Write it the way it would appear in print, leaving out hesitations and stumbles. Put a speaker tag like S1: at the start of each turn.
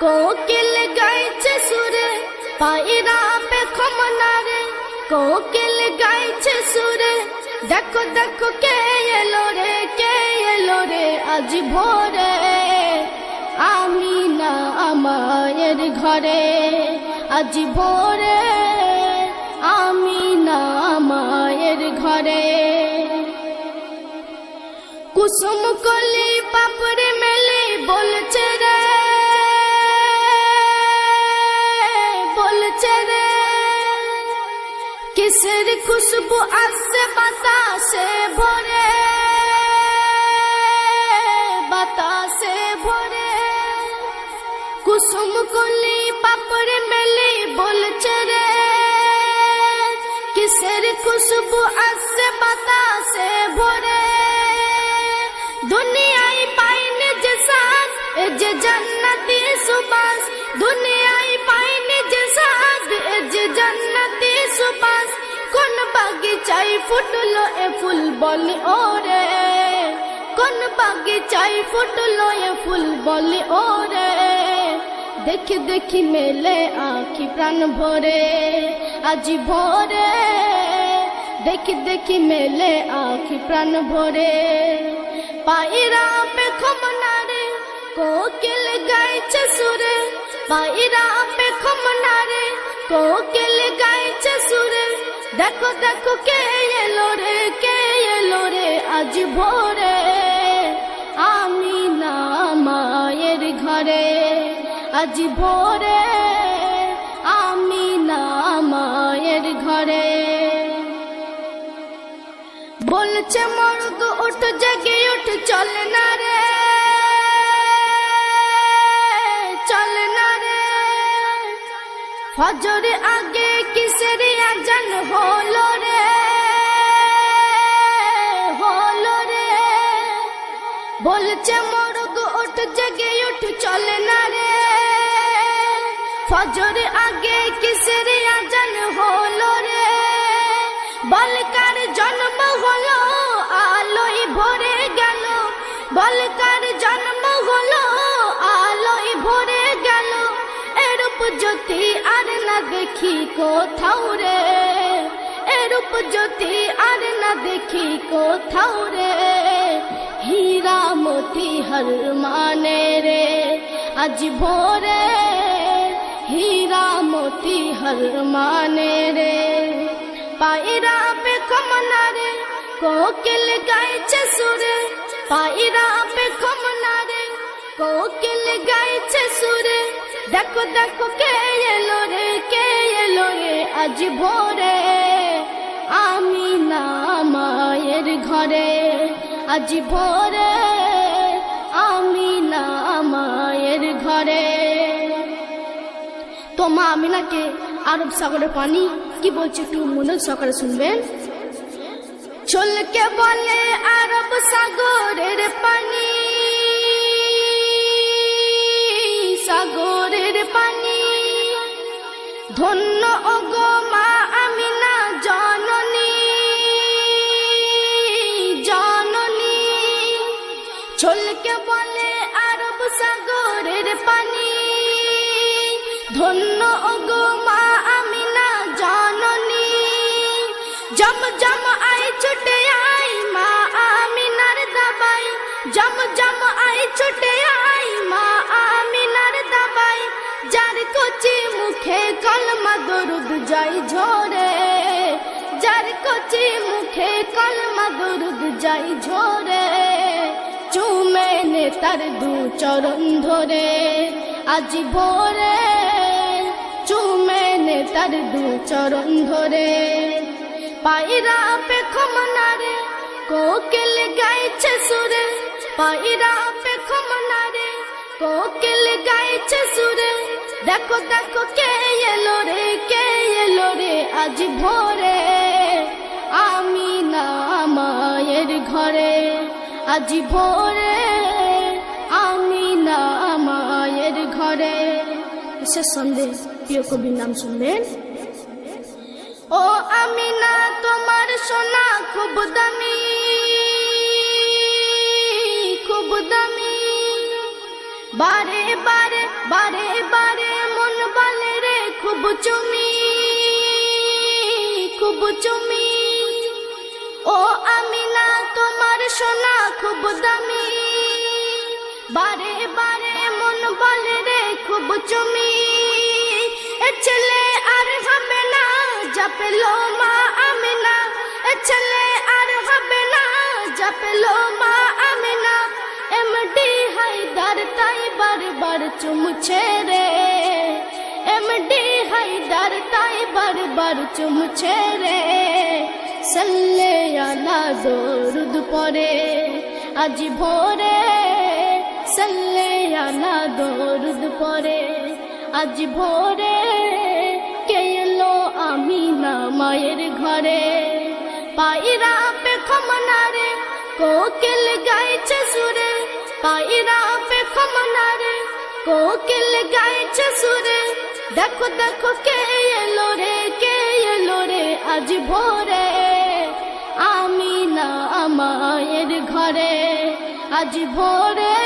S1: কোকিল গাইছে সুরে পায়রা পেখম নারে, কোকিল গাইছে সুরে। দেখো দেখো কে এলো রে, কে এলো রে আজ ভোরে, আমিনা মায়ের ঘরে আজ ভোরে, আমিনা মায়ের ঘরে। কুসুম কলি পাপড়ে মেলে বলছে রে, বলছে রে কিসের খুশবু আসছে বাতাসে ভরে, বাতাসে ভরে। কুসুম কলি পাপড়ে মেলে বলছে রে, কিসের খুশবু আসছে বাতাসে ভরে। দুনিয়ায় পাইনি যে সাজ এ যে জান্নাতি সুবাস, দুনিয়ায় পাইনি যে সাজ এ যে জান্নাতি সুবাস। কোন বাগিচায় ফুটলো এ ফুল বলে ওরে, কোন বাগিচায় ফুটলো এ ফুল বলে ওরে। দেখি দেখি মেলে আঁখি প্রাণ ভরে আজ ভোরে, দেখি দেখি মেলে আঁখি প্রাণ ভরে। পায়রা পেখম নারে, কোকিল গাইছে সুরে, পায়রা পেখম নারে, কোকিল গাইছে সুরে। দেখো দেখো কে এলো রে, কে এলো রে আজ ভোরে, আমিনা মায়ের ঘরে আজ ভোরে, আমিনা মায়ের ঘরে। বলছে মর্দ উঠ জেগে উঠ চল না রে, চল না রে। ফজর আগে কিসের আজান হলো রে, হলো রে। বলছে মর্দ উঠ জেগে উঠ চল না রে, ফজর আগে কিসের আজান হলো রে। বলকার জন্ম হলো আলোয় ভরে গেল, বলকার জন্ম হলো আলোয় ভরে গেল। এরূপ জ্যোতি আর না দেখি কোথাও রে, এরূপ জ্যোতি আর না দেখি কোথাও রে। হীরা মোতি হর মানে রে আজ ভোরে, হীরা মোতি হর মানে রে। পায়রা পেখম নারে, কোকিল গাইছে সুরে, পায়রা পেখম নারে, কোকিল গাইছে সুরে। দেখো দেখো কে এলো রে, কে এলো রে আজ ভোরে, আমিনা মায়ের ঘরে আজ ভোরে, আমিনা মায়ের ঘরে। তো মা আমিনাকে আরব সাগরের পানি কি বলছে একটু মনোযোগ সহকারে শুনবেন। চলকে বলে আরব সাগরের পানি, সাগরের পানি। ধন্য ওগো মা আমিনা জননী, জননী। চলকে বলে আরব সাগরের পানি, ধন্য ওগো মা আমিনা জননী। জম জম আই ছুটে আই মা আমিনার দাবাই, জম জম আই ছুটে আই মা আমিনার দাবাই। যার কচি মুখে কলমা দরুদ যাই ঝরে, যার কচি মুখে কলমা দরুদ যাই ঝরে। চুমে নে তার দু চরণ ধরে আজ ভোরে, চুমে নে তার দু চরণ ধরে। পায়রা পেখম নারে, কোকিল গাইছে সুরে, পায়রা পেখম নারে, কোকিল গাইছে সুরে। দেখো দেখো কে এলো রে, কে এলো রে আজ ভোরে, আমিনা মায়ের ঘরে আজ ভোরে, আমিনা মায়ের ঘরে। শেষ সন্দেহ প্রিয় কবির নাম শুনবেন। ও আমিনা তোমার সোনা খুব দামি, খুব দামি। বারে বারে বারে খুব চুমি খুব চুমি ও আমিনা তোমার সোনা খুব দামি বারে বারে মন বলে রে খুব চুমি এ ছেলে আর হবে না যা পেলো মা আমিনা এ ছেলে আর হবে না যা পেলো মা আমিনা এমডি হায়দার তাই বারবার চুমছে রে এমডি হায়দার তাই বারবার চুমছে রে সাল্লে আলা দরুদ পড়ে আজ ভোরে সাল্লে আলা দরুদ পড়ে আজ ভোরে কে এলো আমিনা মায়ের ঘরে পায়রা পে খমনা রে কোকিল গাইছে সুরে পায়রা পে খমনা রে কোকিল গাইছে সুরে দেখো দেখো কে এলো রে আজ ভোরে আমিনা মায়ের ঘরে আজ ভোরে